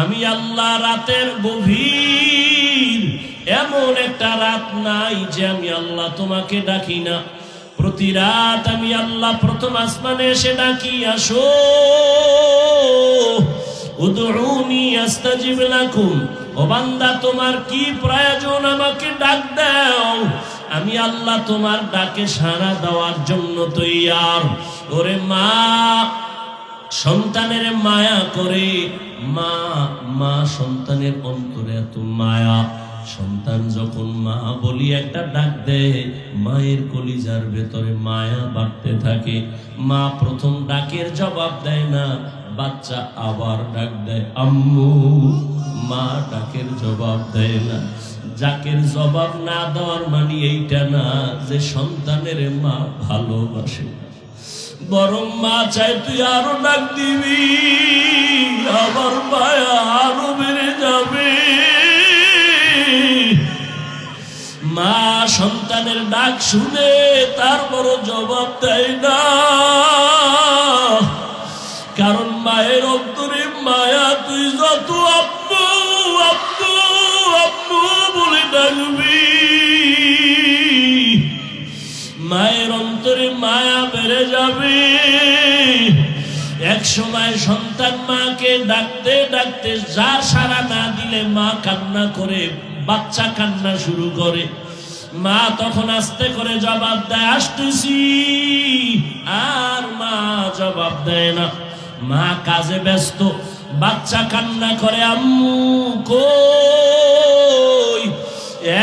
আমি আল্লাহ রাতের গভীর এমন একটা রাত নাই যে আমি আল্লাহ তোমাকে ডাকি না। প্রতি রাত আমি আল্লাহ প্রথম আসমানে এসে ডাকি, আসো উদউনি আস্তাজিব লাকুম। ও বান্দা, তোমার কি প্রয়োজন আমাকে ডাক দাও, আমি আল্লাহ তোমার ডাকে সাড়া দেওয়ার জন্য তৈয়ার। ওরে মা সন্তানের মায়া করে, মা সন্তানের অন্তরে এত মায়া। সন্তান যখন মা বলি একটা ডাক দেয়, মায়ের কলিজার ভেতরে মায়া বাড়তে থাকে। মা প্রথম ডাকের জবাব দেয় না, বাচ্চা আবার ডাক দেয় আম্মু। মা ডাকের জবাব দেয় না। ডাকের জবাব না দেওয়ার মানে এইটা না যে সন্তানের মা ভালোবাসে, বরং মা চায় তুই আরো ডাক দিবি, আবার মায়া আরো বেড়ে যাবে। মা সন্তানের ডাক শুনে তারপর জবাব দেয় না, কারণ মায়ের অন্তরে মায়া। তুই যত আব্বু আব্বু আব্বু বলে ডাকবি, মায়ের অন্তরে মায়া বেড়ে যাবে। এক সময় সন্তান মাকে ডাকতে ডাকতে যা সাড়া না দিলে মা কান্না করে, বাচ্চা কান্না শুরু করে। মা তখন আস্তে করে জবাব দেয় আসতেছি, আর মা জবাব দেয় না। মা কাজে ব্যস্ত, বাচ্চা কান্না করে আম্মু কই।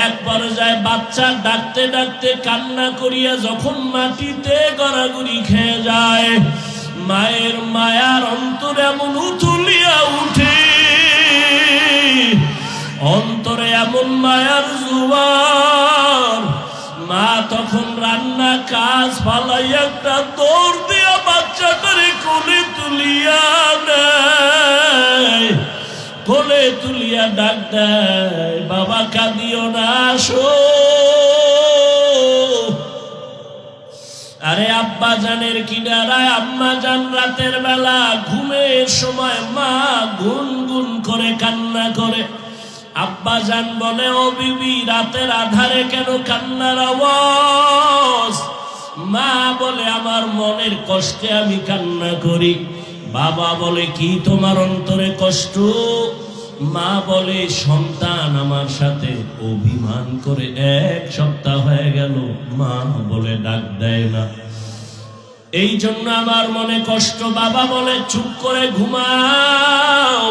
এক পর্যায়ে বাচ্চা ডাকতে ডাকতে কান্না করিয়া যখন মাটিতে গড়াগড়ি খেয়ে যায়, মায়ের মায়ার অন্তর এমন উথুলিয়া উঠে, অন্তরে এমন মায়ার জোয়ার। মা তখন রান্না কাজ ফালাই একটা দৌড় দিয়া বাচ্চাটারে কোলে তুলিয়া নেয়, কোলে তুলিয়া ডাক দেয় বাবা কাঁদিও না, আসো। আরে আব্বা জানের কিনারায় আম্মা জান রাতের বেলা ঘুমের সময় মা গুনগুন করে কান্না করে। আব্বা জান বলে ও বিবি রাতের আধারে কেন কান্নার আওয়াজ? মা বলে আমার মনের কষ্টে আমি কান্না করি। বাবা বলে কি তোমার অন্তরে কষ্ট? মা বলে সন্তান আমার সাথে অভিমান করে 1 সপ্তাহ হয়ে গেল, মা বলে ডাক দেয় না, এই জন্য আমার মনে কষ্ট। বাবা বলে চুপ করে ঘুমাও,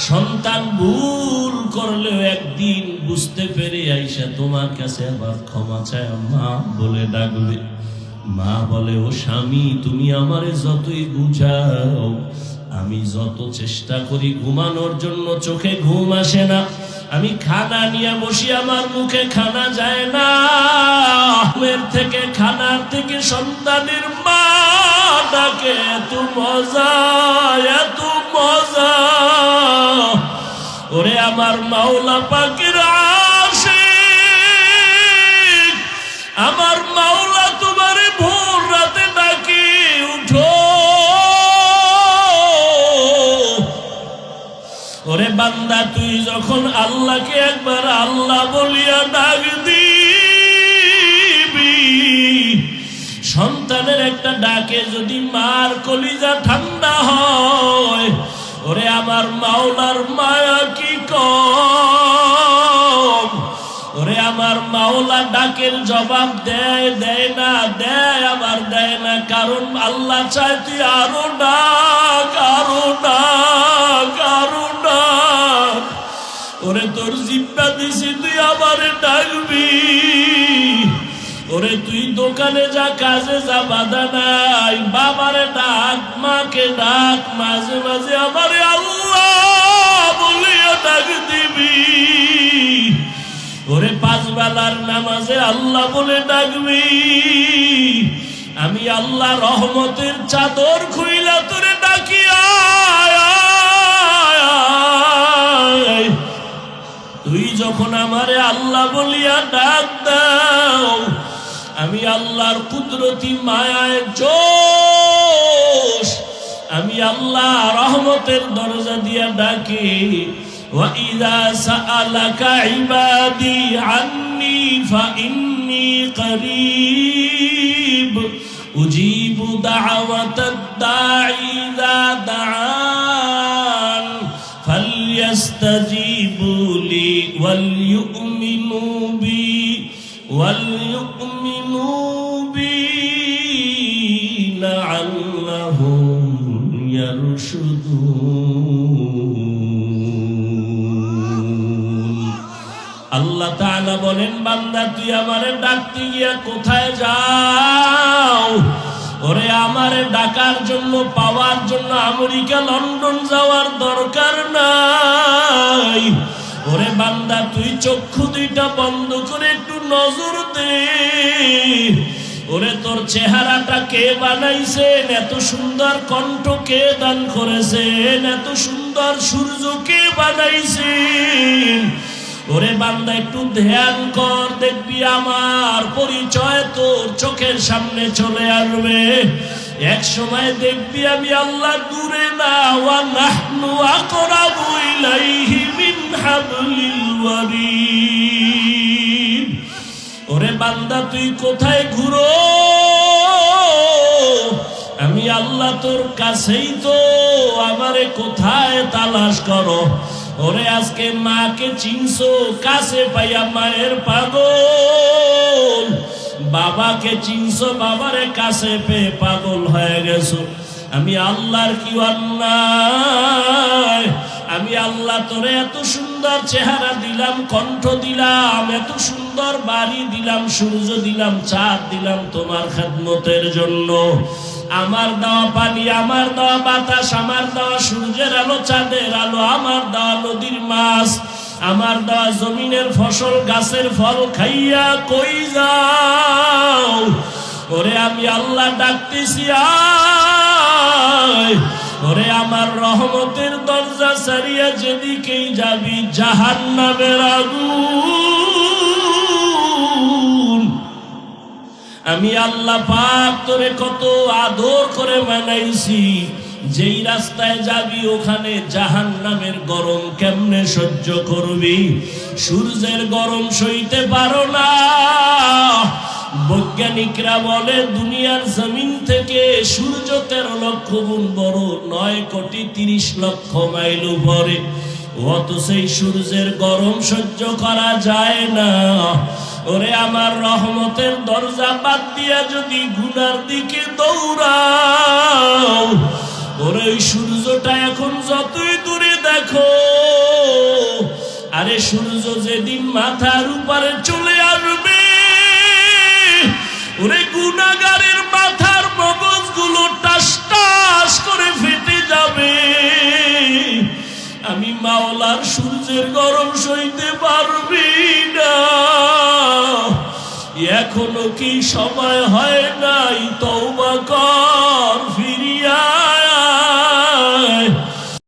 সন্তান ভুল করলেও একদিন বুঝতে পেরে আইসা তোমার কাছে আবার ক্ষমা চায়, মা বলে ডাকবে। মা বলে ও স্বামী তুমি আমারে যতই বুঝাও, আমি যত চেষ্টা করি ঘুমানোর জন্য চোখে ঘুম আসে না। আমি খানা নিয়ে বসি, আমার মুখে খানা যায় না। ঘুমের থেকে খানার থেকে সন্তানের মা ডাকে এত মজা, এত মজা। ওরে আমার মাওলা পাকের আশিক, আমার মাওলা তোমারে ভোর রাতে ডাকে উঠো। ওরে বান্দা তুই যখন আল্লাহকে একবার আল্লাহ বলিয়া ডাক দিবি, সন্তানের একটা ডাকে যদি মার কলিজা ঠান্ডা হয়, ওরে আমার মাওলার মায়া কি কম। ওরে আমার মাওলা ডাকের জবাব দেয়, দেয় না, দেয় আবার দেয় না, কারণ আল্লাহ চায় তুই আরো ডাক, আরো ডাক, আরো ডাক। ওরে তোর জিব্বা দিছি তুই আমারে ডাকবি। ওরে তুই দোকানে যা, কাজে যা, বাধা নাই, বাবারে ডাক, মাকে ডাক, মাঝে মাঝে আমারে আল্লাহ বলিয়া ডাক দিবি। ওরে 5 বেলার নামাজে আল্লাহ বলে ডাকবি। আমি আল্লাহ রহমতের চাদর খুইলা তোরে ডাকি আয়। তুই যখন আমারে আল্লাহ বলিয়া ডাক দাও, আমি আল্লাহর কুদরতি মায়ায় জোশ আমি আল্লাহ রহমতের দরজা দিয়া ডাকি। ওয়া ইযা সাআলাকা ইবাদি আন্নী ফাইন্নী করিব উজিবু দাওয়াতাদ দাঈ ইযা দাআন ফালইস্তাজিবু লি ওয়াল ইউমিনু বি লাআল্লাহুম ইয়ারশুদুন। আল্লাহ তাআলা বলেন, বান্দা তুই আমারে ডাকতে গিয়া কোথায় যাও? ওরে আমারে ডাকার জন্য, পাওয়ার জন্য আমেরিকা লন্ডন যাওয়ার দরকার নাই। ওরে বান্দা তুই চক্ষু দুইটা বন্ধ করে একটু নজর দে। ওরে তোর চেহারাটা কে বানাইছেন? এত সুন্দর কণ্ঠ কে দান করেছেন? এত সুন্দর সূর্য কে বানাইছেন? ওরে বান্দা একটু ধ্যান কর, দেখবি আমার পরিচয় তোর চোখের সামনে চলে আসবে। এক সময় দেখবি আমি আল্লাহ দূরে না, ওয়া নাহনু আকরাবু ইলাইহি মিন হাবলিল ওয়ারিদ। ওরে বান্দা তুই কোথায় ঘুরো? আমি আল্লাহ তোর কাছেই তো, আমারে কোথায় তালাশ করো? ওরে আজকে মাকে চিনছো, কাছে পাইয়া মায়ের পাগল। বাবাকে চিনছো, বাবারে কাছে পেয়ে পাগল হয়ে গেছো। আমি আল্লাহর কি অন্যায়? আমি আল্লাহ তোরে এত সুন্দর চেহারা দিলাম, কণ্ঠ দিলাম, এত সুন্দর বাড়ি দিলাম, সূর্য দিলাম, চাঁদ দিলাম তোমার খেদমতের জন্য। আমার দেওয়া পানি, আমার দেওয়া বাতাস, আমার দেওয়া সূর্যের আলো, চাঁদের আলো, আমার দেওয়া নদীর মাছ, আমার দেওয়া জমিনের ফসল, গাছের ফল খাইয়া কই যাও? ওরে আমি আল্লাহ ডাকতেছি, আয়। ওরে আমার রহমতের দরজা ছাড়িয়া যেদিকেই যাবি জাহান্নামের আগুন। আমি আল্লাহ পাক তোরে কত আদর করে বানাইছি, যেই রাস্তায় যাবি ওখানে জাহান্নামের গরম কেমনে সহ্য করবি? সূর্যের গরম সইতে পারো না। বৈজ্ঞানিকরা বলে দুনিয়ার জমিন থেকে সূর্য 13 লক্ষ গুণ বড়, 9,30,00,000 মাইল উপরে। অত সেই সূর্যের গরম সহ্য করা যায় না। ওরে আমার রহমতের দরজা বাদ দিয়া যদি গুনার দিকে দৌড়াও, ওরে ওই সূর্যটা এখন যতই দূরে দেখো, আরে সূর্য যেদিন মাথার উপরে চলে আসবে, ওরে গুনাহগারের মাথার মগজগুলো টাস টাস করে ফেটে যাবে। আমি মাওলার সূর্যের গরম সইতে পারবি না। এখনো কি সময় হয় নাই? তওবা কর, ফিরিয়া